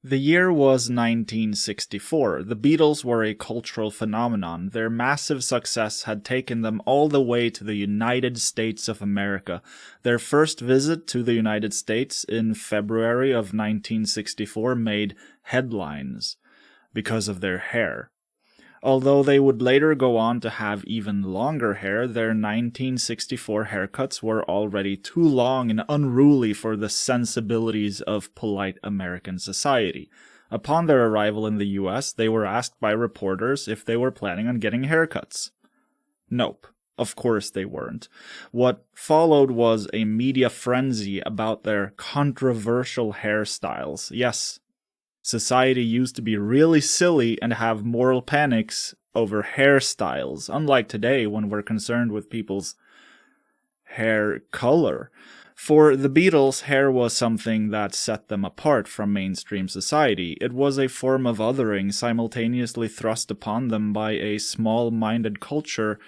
The year was 1964. The Beatles were a cultural phenomenon. Their massive success had taken them all the way to the United States of America. Their first visit to the United States in February of 1964 made headlines because of their hair. Although they would later go on to have even longer hair, their 1964 haircuts were already too long and unruly for the sensibilities of polite American society. Upon their arrival in the US, they were asked by reporters if they were planning on getting haircuts. Nope. Of course they weren't. What followed was a media frenzy about their controversial hairstyles. Yes, society used to be really silly and have moral panics over hairstyles, unlike today when we're concerned with people's hair color. For the Beatles, hair was something that set them apart from mainstream society. It was a form of othering simultaneously thrust upon them by a small-minded culture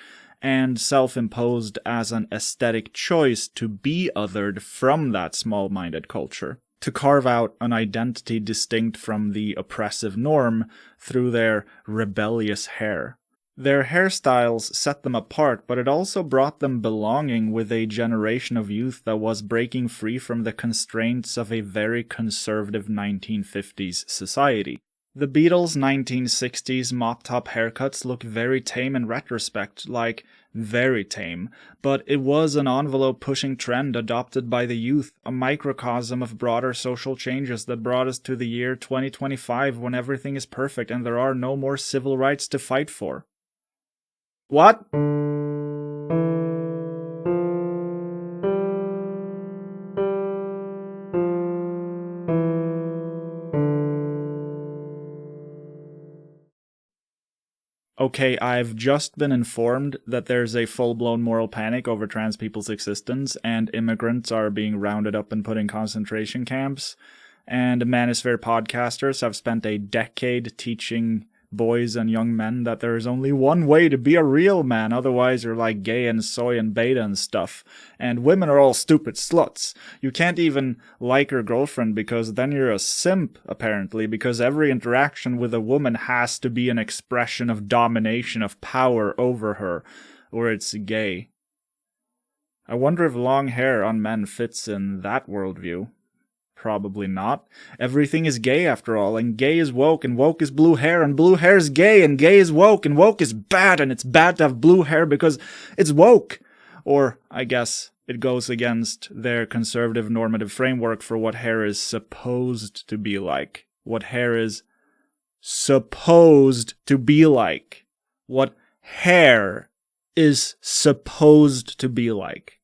and self-imposed as an aesthetic choice to be othered from that small-minded culture, to carve out an identity distinct from the oppressive norm through their rebellious hair. Their hairstyles set them apart, but it also brought them belonging with a generation of youth that was breaking free from the constraints of a very conservative 1950s society. The Beatles' 1960s mop-top haircuts look very tame in retrospect, like very tame, but it was an envelope-pushing trend adopted by the youth, a microcosm of broader social changes that brought us to the year 2025 when everything is perfect and there are no more civil rights to fight for. What? Okay, I've just been informed that there's a full-blown moral panic over trans people's existence, and immigrants are being rounded up and put in concentration camps, and manosphere podcasters have spent a decade teaching boys and young men that there is only one way to be a real man, otherwise you're like gay and soy and beta and stuff, and women are all stupid sluts. You can't even like her girlfriend because then you're a simp, apparently, because every interaction with a woman has to be an expression of domination, of power over her, or it's gay. I wonder if long hair on men fits in that worldview. Probably not. Everything is gay after all, and gay is woke, and woke is blue hair, and blue hair is gay, and gay is woke, and woke is bad, and it's bad to have blue hair because it's woke. Or, I guess, it goes against their conservative normative framework for what hair is supposed to be like. What hair is supposed to be like. What hair is supposed to be like.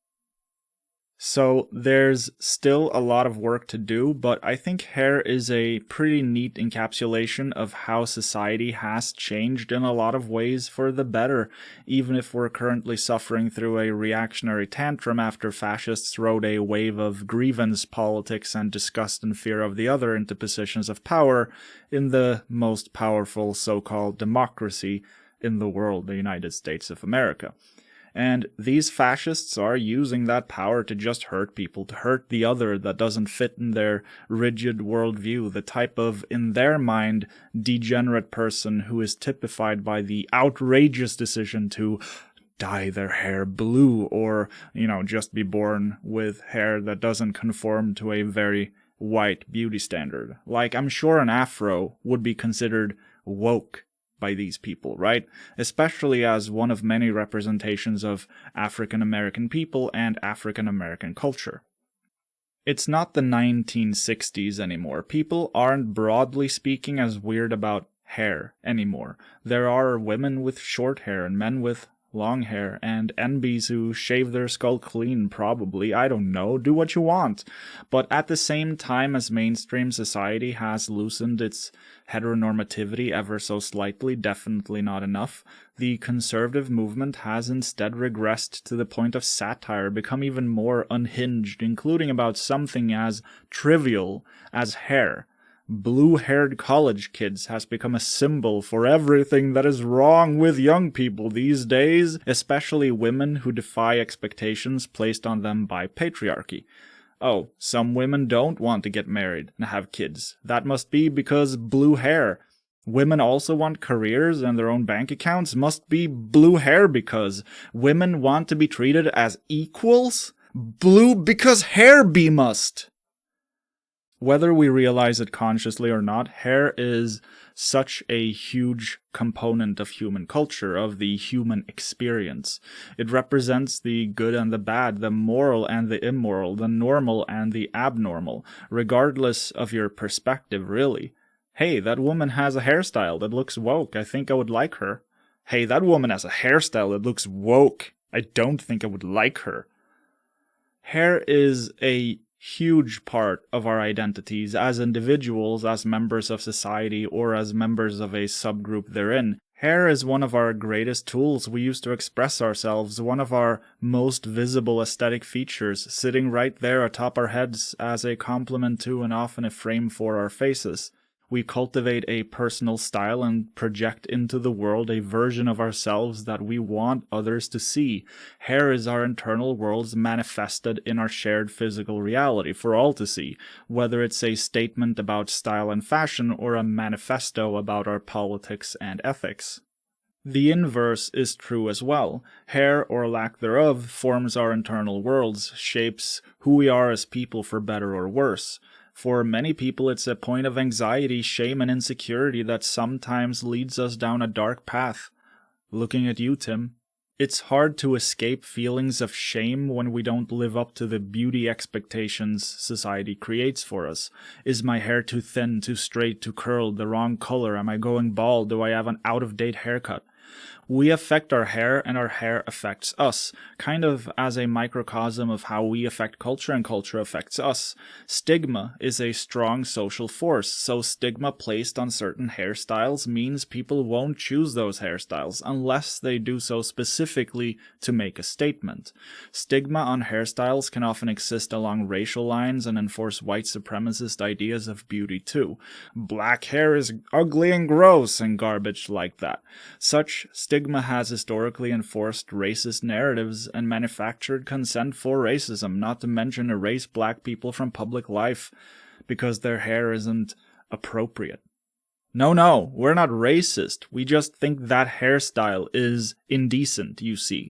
So there's still a lot of work to do, but I think hair is a pretty neat encapsulation of how society has changed in a lot of ways for the better, even if we're currently suffering through a reactionary tantrum after fascists rode a wave of grievance politics and disgust and fear of the other into positions of power in the most powerful so-called democracy in the world, the United States of America. And these fascists are using that power to just hurt people, to hurt the other that doesn't fit in their rigid worldview, the type of, in their mind, degenerate person who is typified by the outrageous decision to dye their hair blue or, just be born with hair that doesn't conform to a very white beauty standard. Like, I'm sure an afro would be considered woke by these people, right? Especially as one of many representations of African American people and African American culture. It's not the 1960s anymore. People aren't, broadly speaking, as weird about hair anymore. There are women with short hair and men with long hair, and NBs who shave their skull clean, probably. I don't know. Do what you want. But at the same time as mainstream society has loosened its heteronormativity ever so slightly, definitely not enough, the conservative movement has instead regressed to the point of satire, become even more unhinged, including about something as trivial as hair. Blue-haired college kids has become a symbol for everything that is wrong with young people these days, especially women who defy expectations placed on them by patriarchy. Oh, some women don't want to get married and have kids. That must be because blue hair. Women also want careers and their own bank accounts. Must be blue hair because women want to be treated as equals. Blue because hair be must. Whether we realize it consciously or not, hair is such a huge component of human culture, of the human experience. It represents the good and the bad, the moral and the immoral, the normal and the abnormal, regardless of your perspective, really. Hey, that woman has a hairstyle that looks woke. I think I would like her. Hey, that woman has a hairstyle that looks woke. I don't think I would like her. Hair is a huge part of our identities as individuals, as members of society, or as members of a subgroup therein. Hair is one of our greatest tools we use to express ourselves, one of our most visible aesthetic features, sitting right there atop our heads as a complement to and often a frame for our faces. We cultivate a personal style and project into the world a version of ourselves that we want others to see. Hair is our internal worlds manifested in our shared physical reality for all to see, whether it's a statement about style and fashion or a manifesto about our politics and ethics. The inverse is true as well. Hair, or lack thereof, forms our internal worlds, shapes who we are as people for better or worse. For many people, it's a point of anxiety, shame, and insecurity that sometimes leads us down a dark path. Looking at you, Tim. It's hard to escape feelings of shame when we don't live up to the beauty expectations society creates for us. Is my hair too thin, too straight, too curled, the wrong color? Am I going bald? Do I have an out-of-date haircut? We affect our hair, and our hair affects us, kind of as a microcosm of how we affect culture and culture affects us. Stigma is a strong social force, so stigma placed on certain hairstyles means people won't choose those hairstyles unless they do so specifically to make a statement. Stigma on hairstyles can often exist along racial lines and enforce white supremacist ideas of beauty too. Black hair is ugly and gross and garbage like that. Such stigma has historically enforced racist narratives and manufactured consent for racism, not to mention erase black people from public life because their hair isn't appropriate. No, we're not racist. We just think that hairstyle is indecent, you see.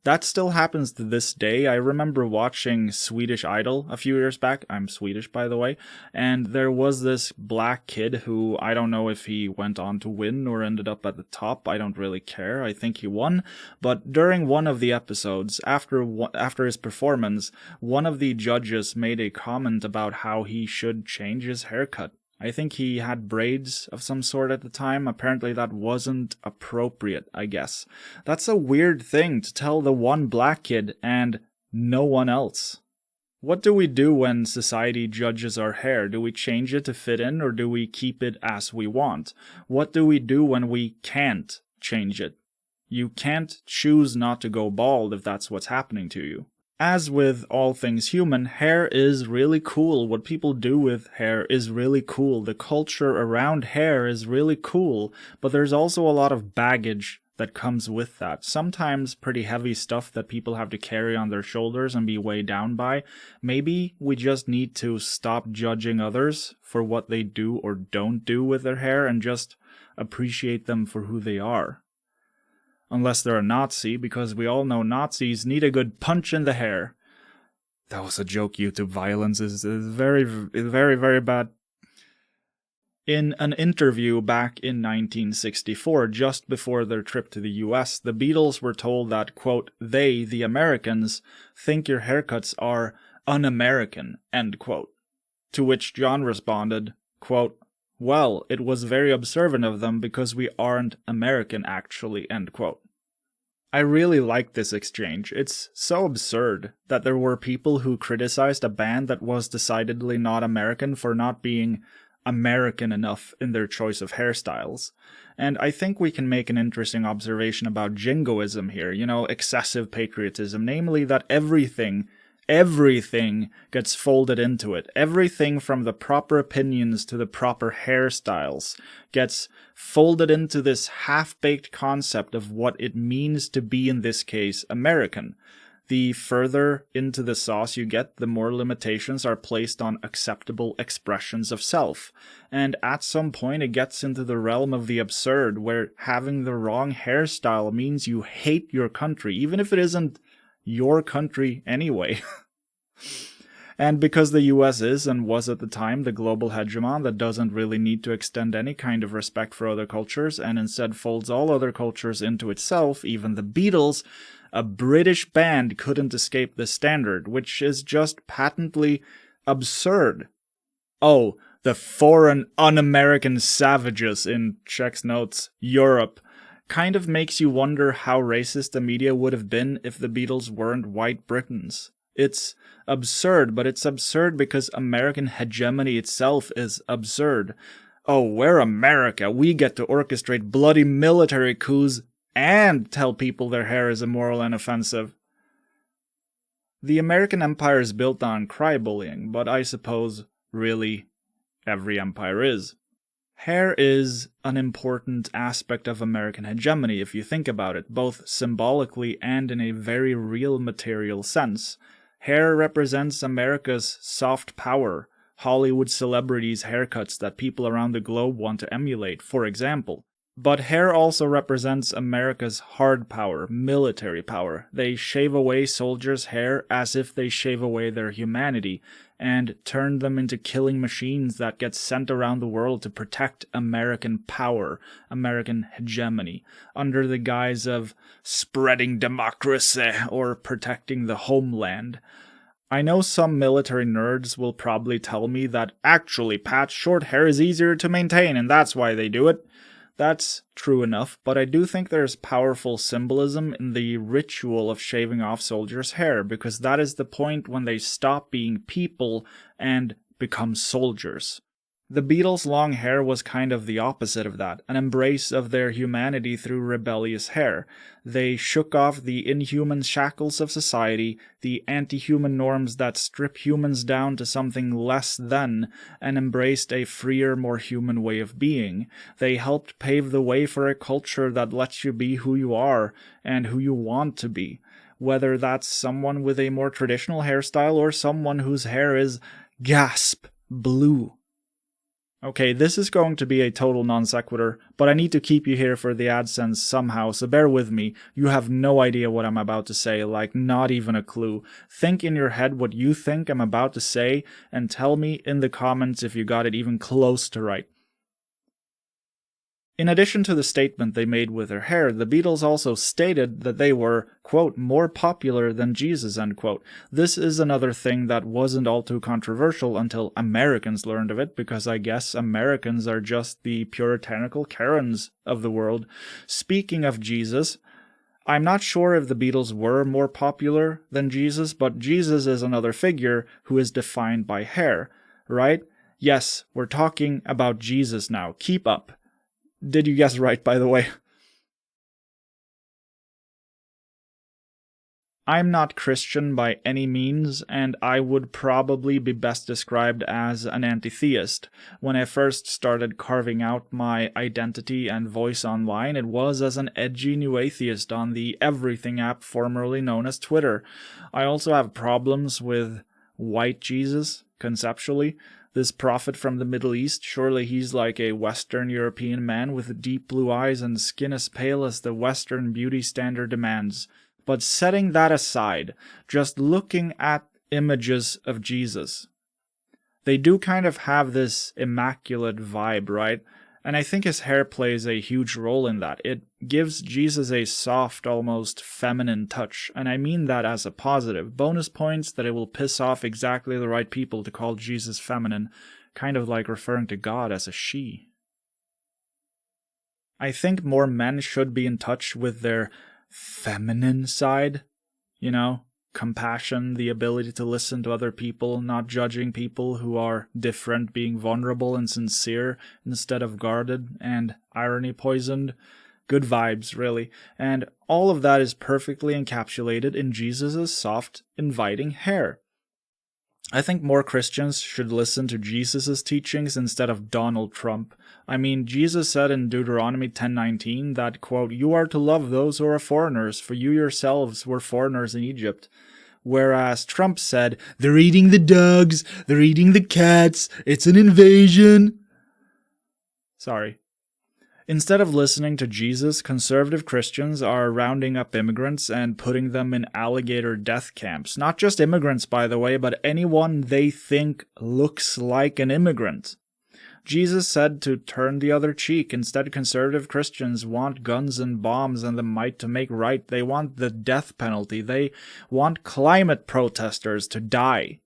That still happens to this day. I remember watching Swedish Idol a few years back. I'm Swedish, by the way. And there was this black kid who, I don't know if he went on to win or ended up at the top. I don't really care. I think he won. But during one of the episodes, after his performance, one of the judges made a comment about how he should change his haircut. I think he had braids of some sort at the time. Apparently that wasn't appropriate, I guess. That's a weird thing to tell the one black kid and no one else. What do we do when society judges our hair? Do we change it to fit in, or do we keep it as we want? What do we do when we can't change it? You can't choose not to go bald if that's what's happening to you. As with all things human, hair is really cool. What people do with hair is really cool. The culture around hair is really cool, but there's also a lot of baggage that comes with that. Sometimes pretty heavy stuff that people have to carry on their shoulders and be weighed down by. Maybe we just need to stop judging others for what they do or don't do with their hair and just appreciate them for who they are. Unless they're a Nazi, because we all know Nazis need a good punch in the hair. That was a joke, YouTube. Violence is very, very, very bad. In an interview back in 1964, just before their trip to the US, the Beatles were told that, quote, they, the Americans, think your haircuts are un-American, end quote. To which John responded, quote, well, it was very observant of them because we aren't American actually, end quote. I really like this exchange. It's so absurd that there were people who criticized a band that was decidedly not American for not being American enough in their choice of hairstyles. And I think we can make an interesting observation about jingoism here, excessive patriotism, namely that everything gets folded into it. Everything from the proper opinions to the proper hairstyles gets folded into this half-baked concept of what it means to be, in this case, American. The further into the sauce you get, the more limitations are placed on acceptable expressions of self. And at some point it gets into the realm of the absurd, where having the wrong hairstyle means you hate your country, even if it isn't your country anyway. And because the US is and was at the time the global hegemon that doesn't really need to extend any kind of respect for other cultures and instead folds all other cultures into itself, even the Beatles, a British band, couldn't escape this standard, which is just patently absurd. Oh, the foreign un-American savages in Czech's notes, Europe, kind of makes you wonder how racist the media would have been if the Beatles weren't white Britons. It's absurd, but it's absurd because American hegemony itself is absurd. Oh, we're America. We get to orchestrate bloody military coups and tell people their hair is immoral and offensive. The American empire is built on crybullying, but I suppose, really, every empire is. Hair is an important aspect of American hegemony if you think about it, both symbolically and in a very real material sense. Hair represents America's soft power, Hollywood celebrities' haircuts that people around the globe want to emulate, for example. But hair also represents America's hard power, military power. They shave away soldiers' hair as if they shave away their humanity, and turn them into killing machines that get sent around the world to protect American power, American hegemony, under the guise of spreading democracy or protecting the homeland. I know some military nerds will probably tell me that actually, Pat, short hair is easier to maintain and that's why they do it. That's true enough, but I do think there's powerful symbolism in the ritual of shaving off soldiers' hair, because that is the point when they stop being people and become soldiers. The Beatles' long hair was kind of the opposite of that, an embrace of their humanity through rebellious hair. They shook off the inhuman shackles of society, the anti-human norms that strip humans down to something less than, and embraced a freer, more human way of being. They helped pave the way for a culture that lets you be who you are and who you want to be, whether that's someone with a more traditional hairstyle or someone whose hair is, gasp, blue. Okay, this is going to be a total non sequitur, but I need to keep you here for the AdSense somehow, so bear with me. You have no idea what I'm about to say, like not even a clue. Think in your head what you think I'm about to say, and tell me in the comments if you got it even close to right. In addition to the statement they made with their hair, the Beatles also stated that they were, quote, more popular than Jesus, end quote. This is another thing that wasn't all too controversial until Americans learned of it, because I guess Americans are just the puritanical Karens of the world. Speaking of Jesus, I'm not sure if the Beatles were more popular than Jesus, but Jesus is another figure who is defined by hair, right? Yes, we're talking about Jesus now. Keep up. Did you guess right, by the way? I'm not Christian by any means, and I would probably be best described as an anti-theist. When I first started carving out my identity and voice online, it was as an edgy new atheist on the Everything app formerly known as Twitter. I also have problems with white Jesus, conceptually. This prophet from the Middle East, surely he's like a Western European man with deep blue eyes and skin as pale as the Western beauty standard demands. But setting that aside, just looking at images of Jesus, they do kind of have this immaculate vibe, right? And I think his hair plays a huge role in that. It gives Jesus a soft, almost feminine touch, and I mean that as a positive. Bonus points that it will piss off exactly the right people to call Jesus feminine, kind of like referring to God as a she. I think more men should be in touch with their feminine side, you know? Compassion, the ability to listen to other people, not judging people who are different, being vulnerable and sincere instead of guarded and irony poisoned. Good vibes, really. And all of that is perfectly encapsulated in Jesus' soft, inviting hair. I think more Christians should listen to Jesus' teachings instead of Donald Trump. I mean, Jesus said in Deuteronomy 10:19 that, quote, "You are to love those who are foreigners, for you yourselves were foreigners in Egypt." Whereas Trump said, "They're eating the dogs, they're eating the cats, it's an invasion." Sorry. Instead of listening to Jesus, conservative Christians are rounding up immigrants and putting them in alligator death camps. Not just immigrants, by the way, but anyone they think looks like an immigrant. Jesus said to turn the other cheek. Instead, conservative Christians want guns and bombs and the might to make right. They want the death penalty. They want climate protesters to die.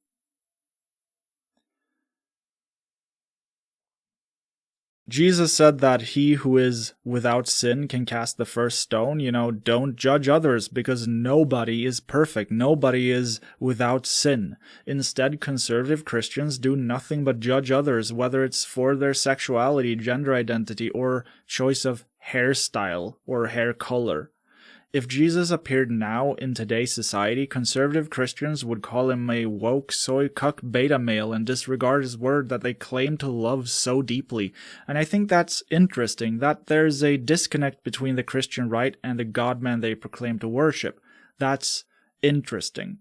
Jesus said that he who is without sin can cast the first stone. Don't judge others because nobody is perfect. Nobody is without sin. Instead, conservative Christians do nothing but judge others, whether it's for their sexuality, gender identity, or choice of hairstyle or hair color. If Jesus appeared now in today's society, conservative Christians would call him a woke soy cuck beta male and disregard his word that they claim to love so deeply. And I think that's interesting, that there's a disconnect between the Christian right and the God-man they proclaim to worship. That's interesting.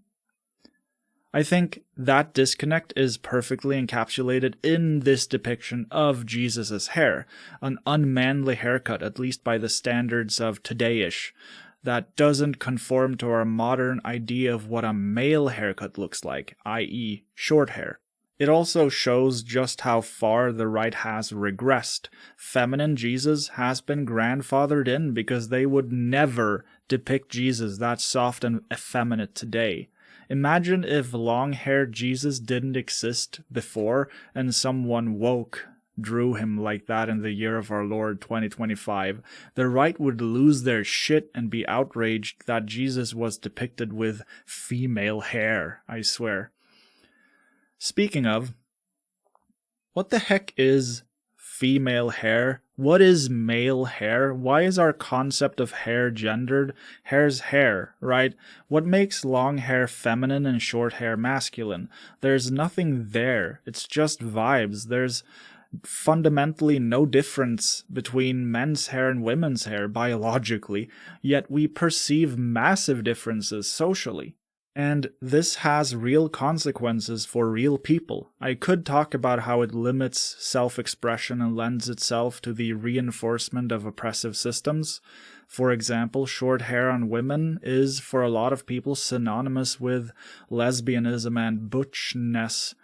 I think that disconnect is perfectly encapsulated in this depiction of Jesus' hair, an unmanly haircut, at least by the standards of today-ish, that doesn't conform to our modern idea of what a male haircut looks like, i.e. short hair. It also shows just how far the right has regressed. Feminine Jesus has been grandfathered in because they would never depict Jesus that soft and effeminate today. Imagine if long-haired Jesus didn't exist before and someone woke drew him like that in the year of our Lord 2025. The right would lose their shit and be outraged that Jesus was depicted with female hair, I swear. Speaking of, what the heck is female hair? What is male hair? Why is our concept of hair gendered? Hair's hair, right? What makes long hair feminine and short hair masculine? There's nothing there. It's just vibes. There's fundamentally no difference between men's hair and women's hair biologically, yet we perceive massive differences socially. And this has real consequences for real people. I could talk about how it limits self-expression and lends itself to the reinforcement of oppressive systems. For example, short hair on women is, for a lot of people, synonymous with lesbianism and butchness.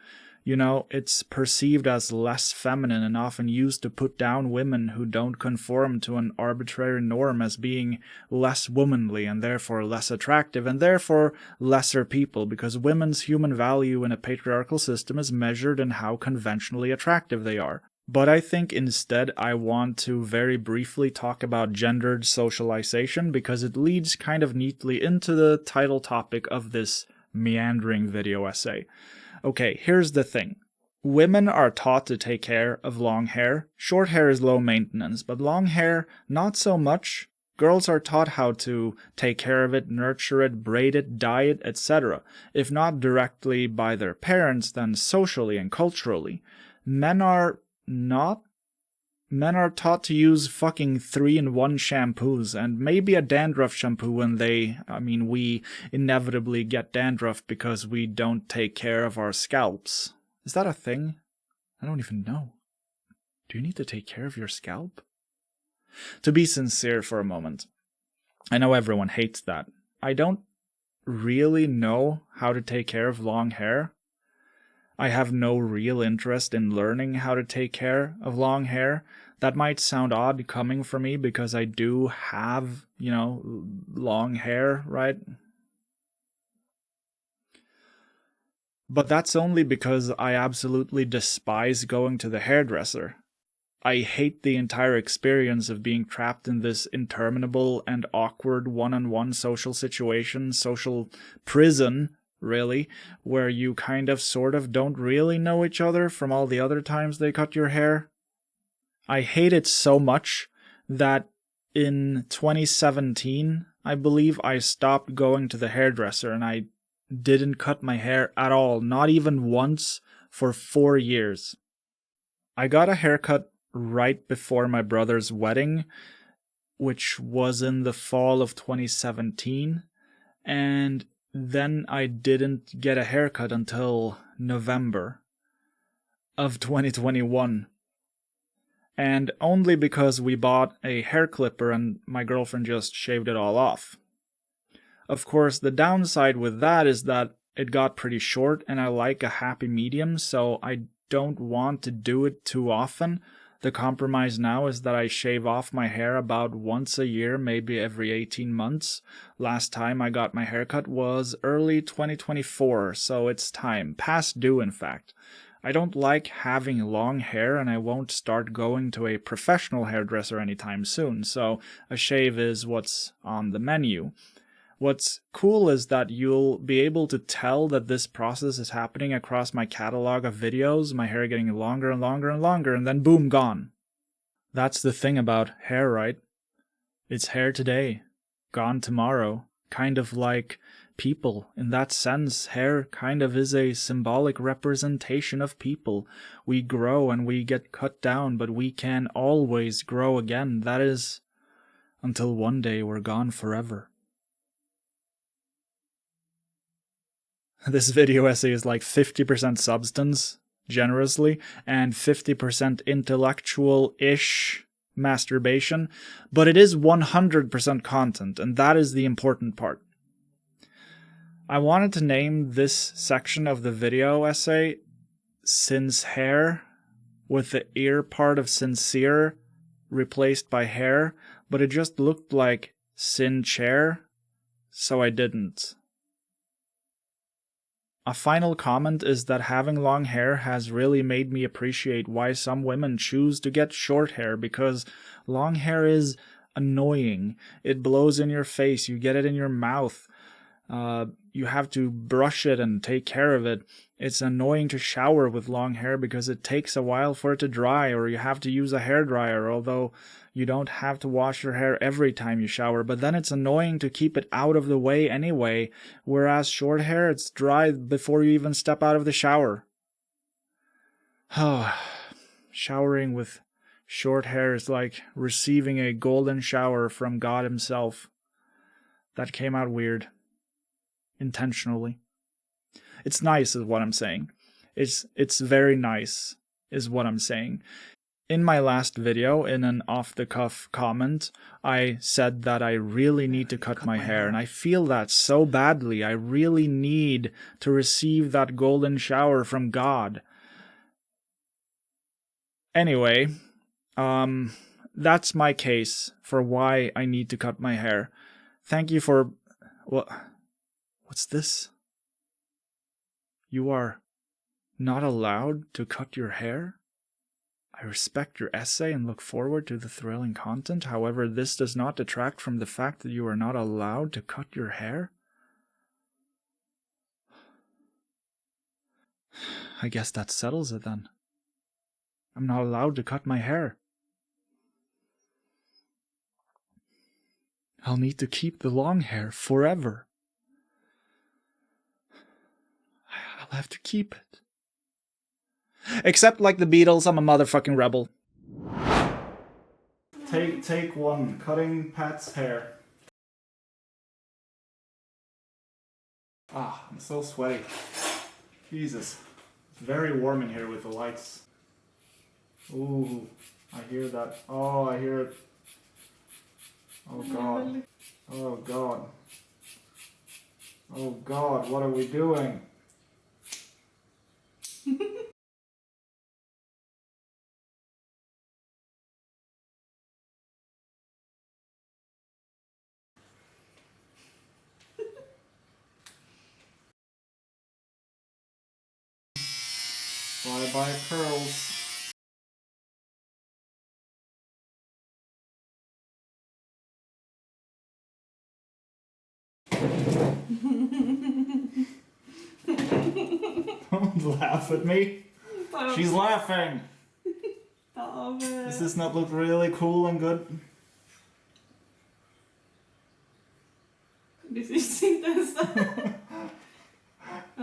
It's perceived as less feminine and often used to put down women who don't conform to an arbitrary norm as being less womanly and therefore less attractive and therefore lesser people, because women's human value in a patriarchal system is measured in how conventionally attractive they are. But I think instead I want to very briefly talk about gendered socialization because it leads kind of neatly into the title topic of this meandering video essay. Okay, here's the thing. Women are taught to take care of long hair. Short hair is low maintenance, but long hair, not so much. Girls are taught how to take care of it, nurture it, braid it, dye it, etc. If not directly by their parents, then socially and culturally. Men are not. Men are taught to use fucking 3-in-1 shampoos and maybe a dandruff shampoo when we inevitably get dandruff because we don't take care of our scalps. Is that a thing? I don't even know. Do you need to take care of your scalp? To be sincere for a moment, I know everyone hates that. I don't really know how to take care of long hair. I have no real interest in learning how to take care of long hair. That might sound odd coming from me because I do have, long hair, right? But that's only because I absolutely despise going to the hairdresser. I hate the entire experience of being trapped in this interminable and awkward one-on-one social situation, social prison, really, where you kind of sort of don't really know each other from all the other times they cut your hair. I hate it so much that in 2017, I believe, I stopped going to the hairdresser and I didn't cut my hair at all, not even once, for 4 years. I got a haircut right before my brother's wedding, which was in the fall of 2017, and then I didn't get a haircut until November of 2021. And only because we bought a hair clipper and my girlfriend just shaved it all off. Of course, the downside with that is that it got pretty short and I like a happy medium, so I don't want to do it too often. The compromise now is that I shave off my hair about once a year, maybe every 18 months. Last time I got my haircut was early 2024, so it's time. Past due, in fact. I don't like having long hair and I won't start going to a professional hairdresser anytime soon, so a shave is what's on the menu. What's cool is that you'll be able to tell that this process is happening across my catalog of videos, my hair getting longer and longer and longer, and then boom, gone. That's the thing about hair, right? It's hair today, gone tomorrow. Kind of like people. In that sense, hair kind of is a symbolic representation of people. We grow and we get cut down, but we can always grow again. That is, until one day we're gone forever. This video essay is like 50% substance, generously, and 50% intellectual-ish masturbation, but it is 100% content, and that is the important part. I wanted to name this section of the video essay Since Hair, with the ear part of sincere replaced by hair, but it just looked like sin chair, so I didn't. A final comment is that having long hair has really made me appreciate why some women choose to get short hair, because long hair is annoying. It blows in your face, you get it in your mouth, you have to brush it and take care of it. It's annoying to shower with long hair because it takes a while for it to dry, or you have to use a hairdryer, although you don't have to wash your hair every time you shower, but then it's annoying to keep it out of the way anyway, whereas short hair, it's dry before you even step out of the shower. Showering with short hair is like receiving a golden shower from God himself. That came out weird. Intentionally. It's nice is what I'm saying. It's very nice is what I'm saying. In my last video, in an off-the-cuff comment, I said that I really need to cut my hair, and I feel that so badly. I really need to receive that golden shower from God. Anyway, that's my case for why I need to cut my hair. Thank you for... What's this? You are not allowed to cut your hair? I respect your essay and look forward to the thrilling content. However, this does not detract from the fact that you are not allowed to cut your hair. I guess that settles it then. I'm not allowed to cut my hair. I'll need to keep the long hair forever. I'll have to keep it. Except like the Beatles, I'm a motherfucking rebel. Take one. Cutting Pat's hair. I'm so sweaty. Jesus. It's very warm in here with the lights. Ooh, I hear that. Oh, I hear it. Oh God. Oh God. Oh God, what are we doing? Bye bye pearls. Don't laugh at me. She's laughing. Does this not look really cool and good? Det syns inte ens där.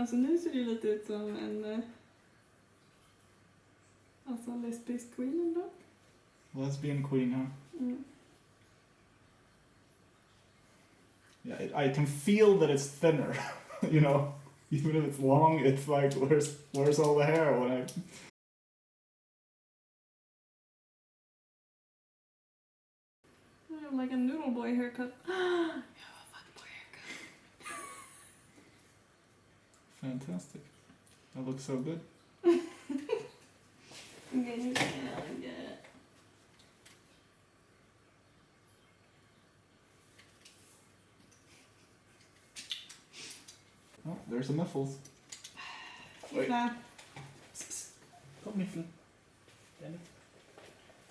Alltså nu ser det lite ut som en alltså lesbisk queen ändå. Lesbian queen, huh? Mm. Yeah, I can feel that it's thinner, you know? Even if it's long, it's like, where's all the hair when I... I have like a noodle boy haircut. You have a fuckboy haircut. Fantastic. That looks so good. Oh, there's the muffles. Wait. Come Miffle. Damn it.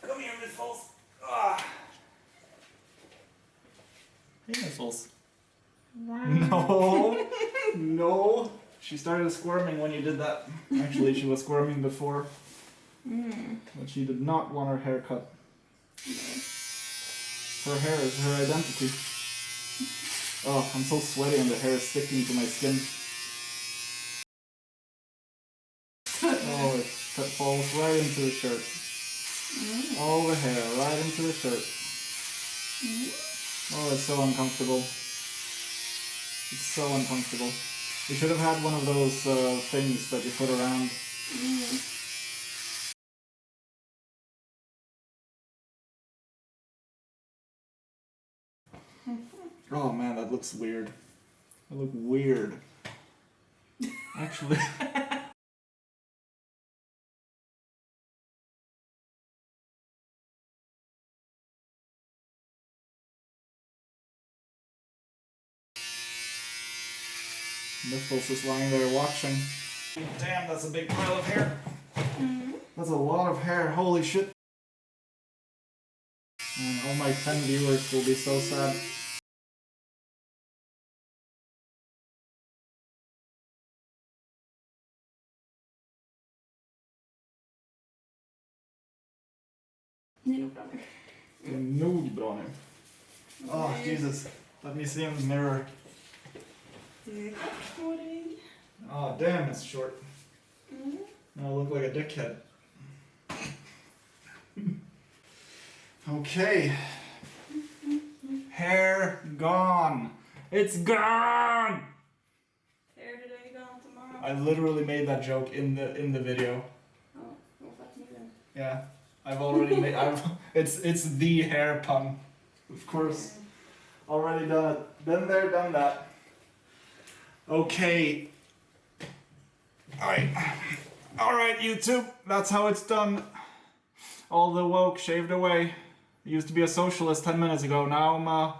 Come here, Miffles. Ah. Hey, Miffles. No. No. She started squirming when you did that. Actually, she was squirming before. But she did not want her hair cut. Her hair is her identity. Oh, I'm so sweaty and the hair is sticking to my skin. Oh, it falls right into the shirt. All the hair right into the shirt. Oh, it's so uncomfortable. It's so uncomfortable. You should have had one of those things that you put around. Oh man, that looks weird. I look weird. Actually. Nipples is lying there watching. Damn, that's a big pile of hair. That's a lot of hair, holy shit. And all my 10 viewers will be so sad. Det är nog bra nu. Det är nog bra nu. Oh, Jesus. Let me see in the mirror. Det är kort på dig. Oh, damn, it's short. Now I look like a dickhead. Okay. Hair gone. It's gone! Hair today, gone tomorrow. I literally made that joke in the video. Oh, well, fuck me then. Yeah. I've already made it's the hair pun. Of course. Already done it. Been there, done that. Okay. Alright, YouTube. That's how it's done. All the woke shaved away. I used to be a socialist 10 minutes ago. Now I'm a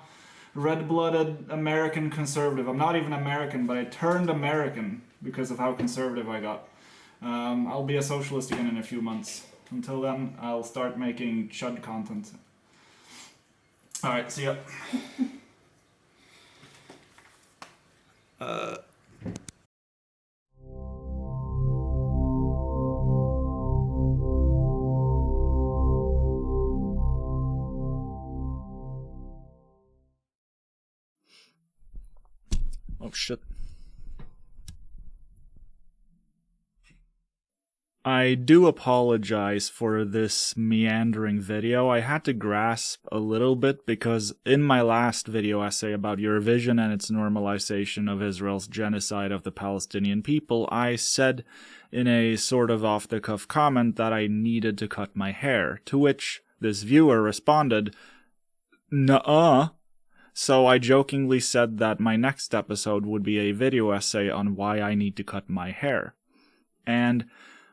red-blooded American conservative. I'm not even American, but I turned American because of how conservative I got. I'll be a socialist again in a few months. Until then, I'll start making chud content. Alright, see ya. Oh shit. I do apologize for this meandering video. I had to grasp a little bit because in my last video essay about Eurovision and its normalization of Israel's genocide of the Palestinian people, I said in a sort of off-the-cuff comment that I needed to cut my hair, to which this viewer responded, "Nuh-uh." So I jokingly said that my next episode would be a video essay on why I need to cut my hair. And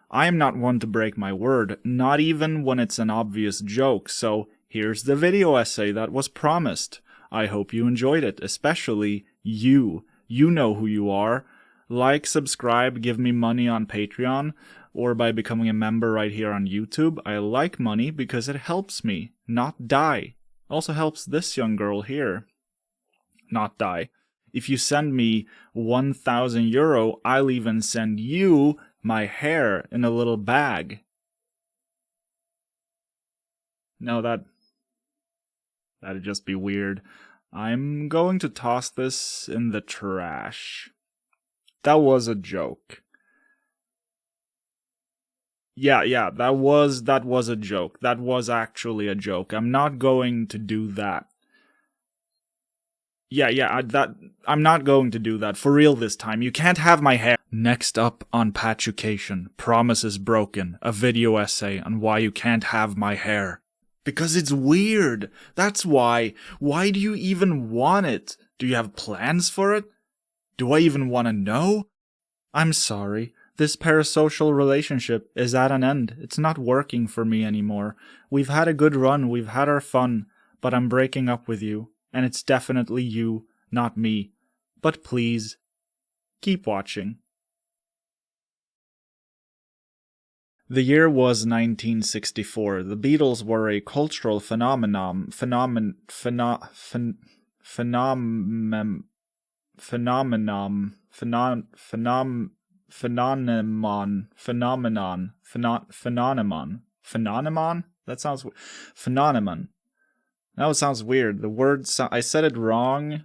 I am not one to break my word, not even when it's an obvious joke, so here's the video essay that was promised. I hope you enjoyed it, especially you. You know who you are. Like, subscribe, give me money on Patreon, or by becoming a member right here on YouTube. I like money because it helps me not die. Also helps this young girl here not die. If you send me 1,000 euro, I'll even send you my hair in a little bag. No, that'd just be weird. I'm going to toss this in the trash. That was a joke. Yeah, that was a joke. That was actually a joke. I'm not going to do that. I'm not going to do that. For real this time. You can't have my hair. Next up on Patucation, Promises Broken, a video essay on why you can't have my hair. Because it's weird. That's why. Why do you even want it? Do you have plans for it? Do I even want to know? I'm sorry. This parasocial relationship is at an end. It's not working for me anymore. We've had a good run, we've had our fun, but I'm breaking up with you, and it's definitely you, not me. But please, keep watching. The year was 1964. The Beatles were a cultural phenomenon. Phenomenon. That sounds phenomenon. Now it sounds weird. The word I said it wrong,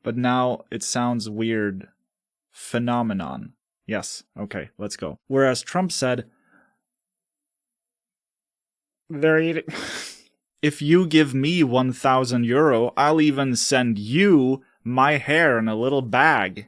but now it sounds weird. Phenomenon. Yes. Okay. Let's go. Whereas Trump said, "They're eating." If you give me €1,000, I'll even send you my hair in a little bag.